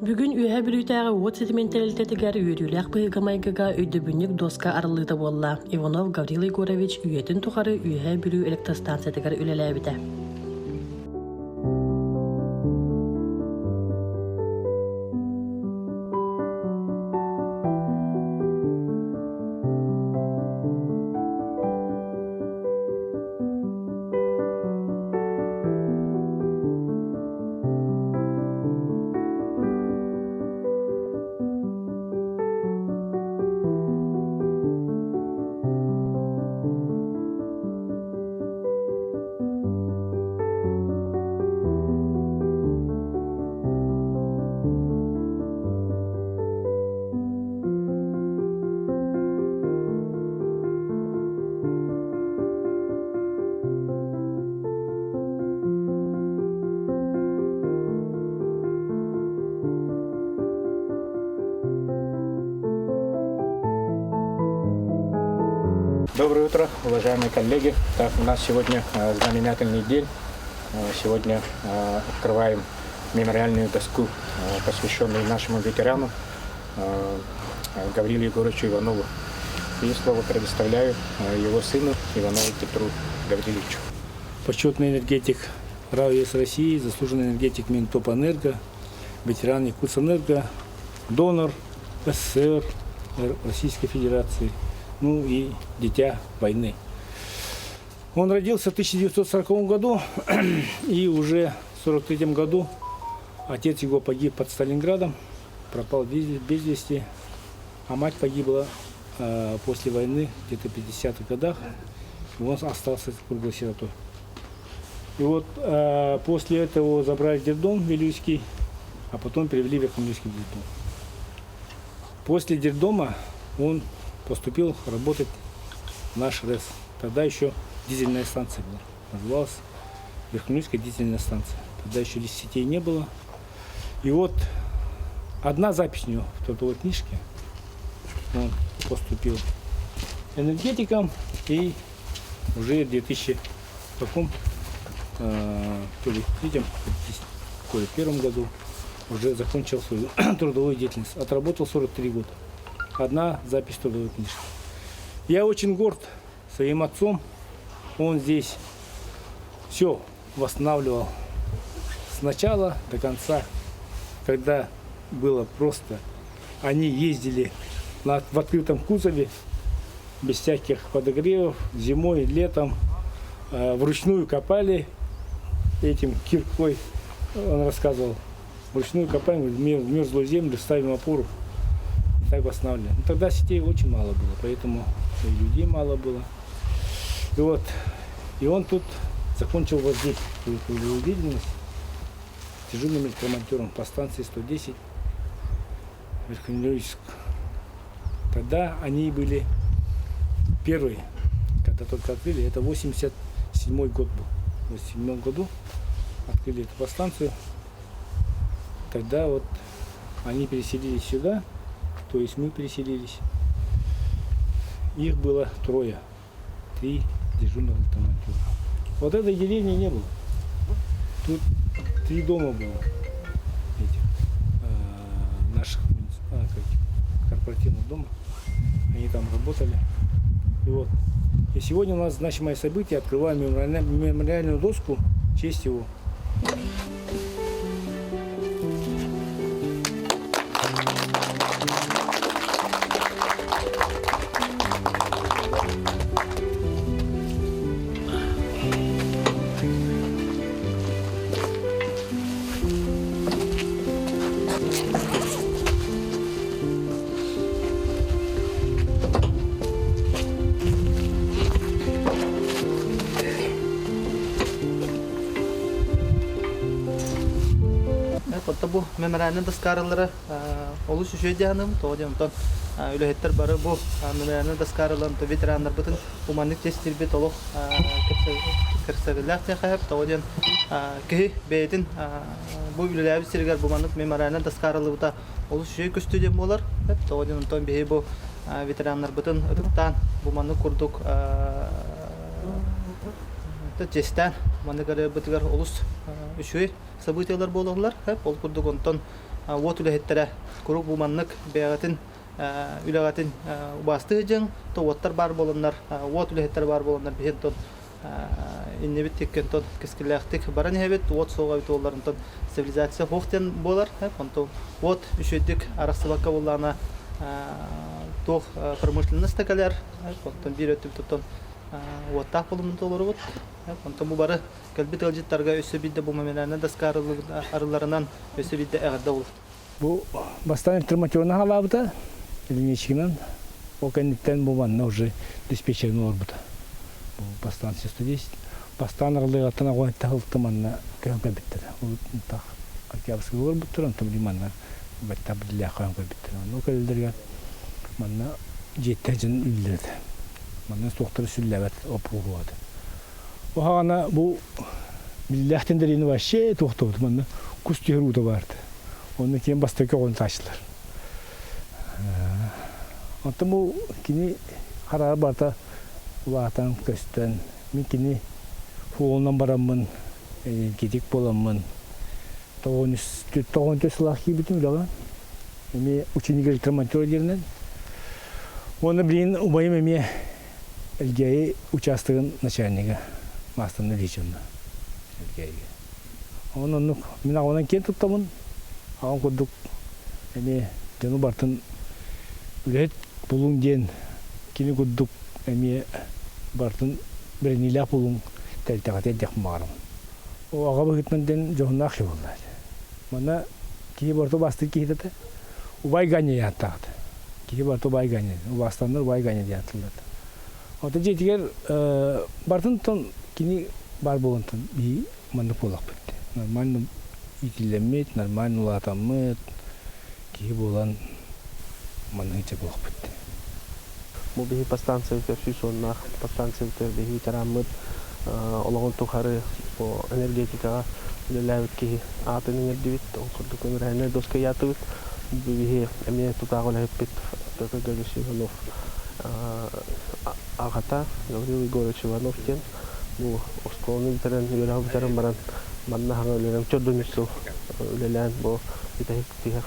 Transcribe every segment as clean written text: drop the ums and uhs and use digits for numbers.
Бүгүн үйе бүрүйтәгә от сентименталитетигер үйрүләк быйгамайгага өйдөбүннүк доска арылыта болла. Иванов Гаврил Егорович үйетін тухары үйе бүрү электростанциятигер үлеләбите. Доброе утро, уважаемые коллеги. Так, у нас сегодня знаменательный день. Сегодня открываем мемориальную доску, посвященную нашему ветерану Гаврилу Егоровичу Иванову. И слово предоставляю его сыну Иванову Петру Гавриловичу. Почетный энергетик РАО ЕС России, заслуженный энергетик Минтопэнерго, ветеран Якутсэнерго, донор СССР, Российской Федерации. Ну и дитя войны. Он родился в 1940 году, и уже в 1943 году отец его погиб под Сталинградом, пропал без вести, а мать погибла после войны, где-то в 50-х годах, и он остался круглой сиротой. И вот после этого забрали в детдом Вилюйский, а потом перевели в Верхнеуральский детдом. После детдома он поступил работать в наш РЭС. Тогда еще дизельная станция была. Называлась Верхнеуральская дизельная станция. Тогда еще сетей не было. И вот одна запись у него в трудовой книжке. Он поступил энергетиком и уже в 2001 году уже закончил свою трудовую деятельность. Отработал 43 года. Одна запись трудовой книжки. Я очень горд своим отцом. Он здесь все восстанавливал с начала до конца, когда было просто. Они ездили в открытом кузове, без всяких подогревов, зимой, летом, вручную копали этим киркой. Он рассказывал, вручную копаем в мерзлую землю, ставим опору. Так восстанавливали. Но тогда сетей очень мало было, поэтому и людей мало было. И вот, и он тут закончил вот здесь свою деятельность тяжелым электромонтером по станции 110 Верхнеуральск. Тогда они были первые, когда только открыли, это 87-й год был. В 87 году открыли эту подстанцию. Тогда вот они переселились сюда. То есть мы переселились. Их было 3 дежурных электромонтера. Вот этой деревни не было. Тут 3 дома было этих, наших корпоративных домов. Они там работали. И вот. И сегодня у нас значимое событие. Открываем мемориальную доску в честь его. Bu memorialin daskarları oluş üyediğinin toğucamdan ülehitler barı bu memorialin daskarlarının veteranlar bütün humanlık testir bir toluk kırsagiler tehayıp toğucan ki beytin bu ülelevi sirgar bu manlık memorialin daskarları da oluş üye küstücem olar hep toğucandan bir bu veteranlar bütün ırktan bu manlık kurduk Честен, маны гары бытыгар олус үшүй событиялар болалар, хеп ол курдук онтон вот үлэхеттере курук буманнык бәгатын үлэгатын убастыжың то оттар бар болоннар вот үлэхеттер бар болоннар бихен тон иннебит теккен тон кескилэхтик баран хебет вот соға бит олларынтон цивилизация хохтен болар понто вот үшөддик араксыбакка боллана тох промышленность такалар понтон бир өтүп тотон вот так болумун толорубут понто бу бары калбит алжыттарга өсө бидде бу мамелерне даскарылы арыларынан өсө бидде эгерде болот. Бу бастан информационный халабыта линейчигинен окенниктен буманна уже диспетчерный орбута. Бу бастан 110 бастан арылыгатына гойттагылтыманна кемпе биттер. Ул так акябский орбуттар антым лиманна баттап диле кемпе биттер. Ну келдерге манна жеттежин үллерди. Манна соктор сүлләбәт опугуады. Охана бу билләхтендерини вообще токтоду манна кустер уда барды. Onu kim bastık onu taşlar. Antamu kini karar barda vatan kösten min kini fuoldan baramın gidik bolamın. Toğun tüslah gibi bütün lan. Mi uçini geltirmantör yerine. Onu bilin ubayım mi elgeyi uçastığın начальника mastanın rejimde. Elgeyi. Onu mina onun kim tutamın. Ağam kurduk, emi canı bartın üret bulun diyen kini kurduk, emi bartın bir nilah bulun teltekat edek mağaram. O ağa bakıtmenden johunnak şey oldu. Bana ki bartı bastık ki hidete, ubay ganye yattağdı. Ki bartı ubay ganye, o bastanlar ubay ganye diye hatırladı. O da jetiger bartın ton kini bar bulantın bir mandık olak bitti. Normal итилемет, нормально латамет, ки болан маныча болуп кетти. Бу бихи постанция фишоннах, постанция бихи тарамыт,ологон тухары по энергетикага лелевит ки атын энергетик, онкурду көмүрәне доска ятып, бихи эме тутагыл хеппит, төгөгөшү Иванов. Агата, Гаврил Егорович Иванов кен, бу осколны битерен, юрагы битерен баран манна хаңа үлелем чөдүнүсү үлелен бу итек тих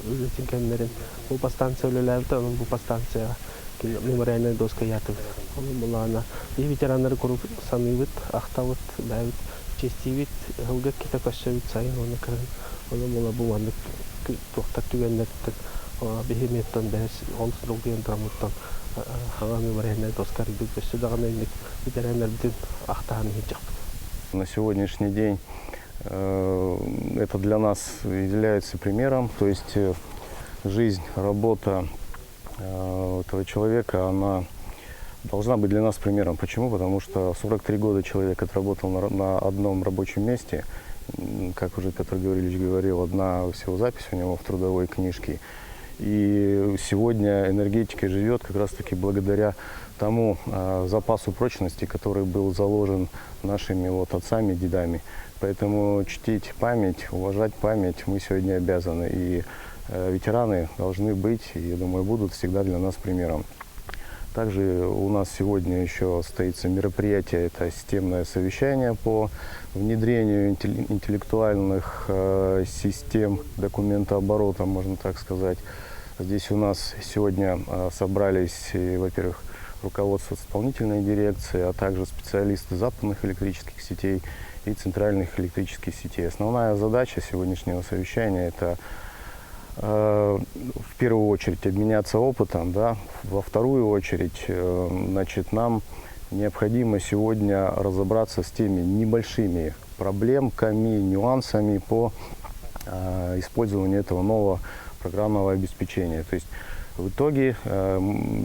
үлетинкенлерин бу постанция үлелебит анын бу постанция мемориальный доска ятып анын булана ветерандар куруп саныбыт актабыт бабыт честибит хылга ките кашыбыт сайын аны кырын анын була бу мандык токтат түгенлеттик бехеметтен бес олсулугун трамуттан хаңа мемориальный доска рибит беши дагана ветерандар бүтүн актааны хичак. На сегодняшний день это для нас является примером, то есть жизнь, работа этого человека, она должна быть для нас примером. Почему? Потому что 43 года человек отработал на одном рабочем месте, как уже Петр Гаврилович говорил, одна всего запись у него в трудовой книжке. И сегодня энергетика живет как раз-таки благодаря тому запасу прочности, который был заложен нашими отцами, дедами. Поэтому чтить память, уважать память мы сегодня обязаны. И ветераны должны быть, и, я думаю, будут всегда для нас примером. Также у нас сегодня еще состоится мероприятие, это системное совещание по внедрению интеллектуальных систем документооборота, можно так сказать. Здесь у нас сегодня собрались, во-первых, руководство исполнительной дирекции, а также специалисты западных электрических сетей и центральных электрических сетей. Основная задача сегодняшнего совещания – это в первую очередь обменяться опытом, да? Во вторую очередь нам необходимо сегодня разобраться с теми небольшими проблемками, нюансами по использованию этого нового программного обеспечения. То есть в итоге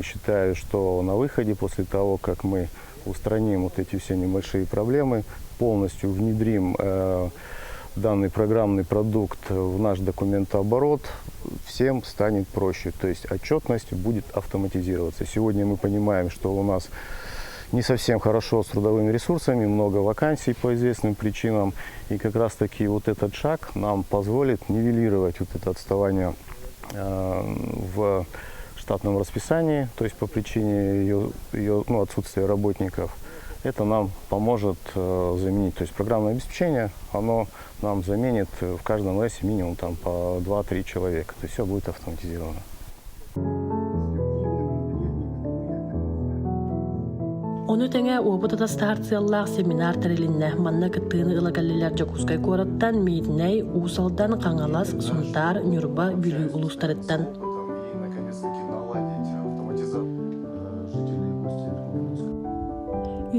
считаю, что на выходе, после того, как мы устраним вот эти все небольшие проблемы, полностью внедрим данный программный продукт в наш документооборот, всем станет проще. То есть отчетность будет автоматизироваться. Сегодня мы понимаем, что у нас не совсем хорошо с трудовыми ресурсами, много вакансий по известным причинам. И как раз таки вот этот шаг нам позволит нивелировать вот это отставание в штатном расписании, то есть по причине ее отсутствия работников. Это нам поможет заменить, то есть программное обеспечение, оно нам заменит в каждом ЛСе минимум там, по 2-3 человека, то есть все будет автоматизировано. Onu tenge obutada startsiyallaq seminar terelinne manna kıttığını ılagalliler Jakускay korattan miidinay usaldan kangalas suntar nürba bülü ulustarıttan.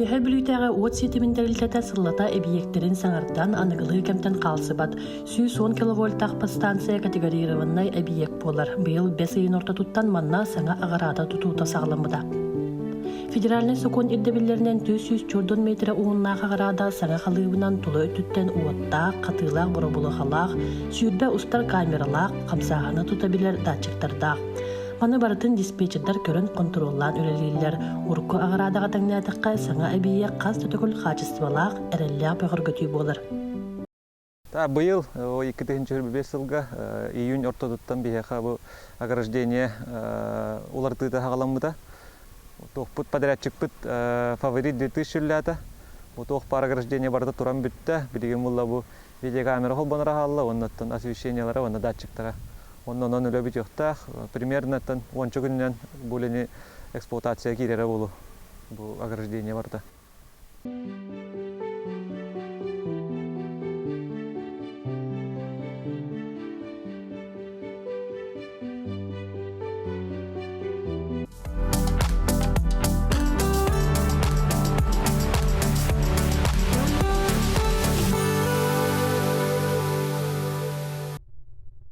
Ühe bülütəğə ot setimin teriltete sırlata ebiyektlerin sanardan anıgılığı kemten kalsıbat. 110 kilovoltaq pastansaya kategoriyirivannay ebiyek bolar. Bıyıl 5 ayın orta tuttan manna sana ağarada tututa sağlamıda. Federalne sokon irdebillerinen 400 çordon metre uğunnağı ağarada sana halıbından tulu ötütten uotta, katılaq, borobulu halaq, sürbe ustar kameralaq, kamsağını tutabilir datçıktardaq. Mana baratın dispetcherler körün kontrollan öleliyler. Urku ağaradağa tangnatыққа sana ebiye qaz tötükül xaçısıvalaq, erelliğ pöğür götüy bolır. Быйыл 2025 жылга июнь ортодуттан бияха бу ограждение улартыта хагаламыта. Тохпут подрядчикпыт фаворит 2000 лята. Бу тох пар ограждение барда туран бүтті. Билеген булла бу видеокамера холбанара халла, оннаттан освещениялары, онна датчиктара. Оннан өлөбүт жоқтақ. Примерно 10 күннен булени эксплуатация кирере болу. Бу ограждение барда.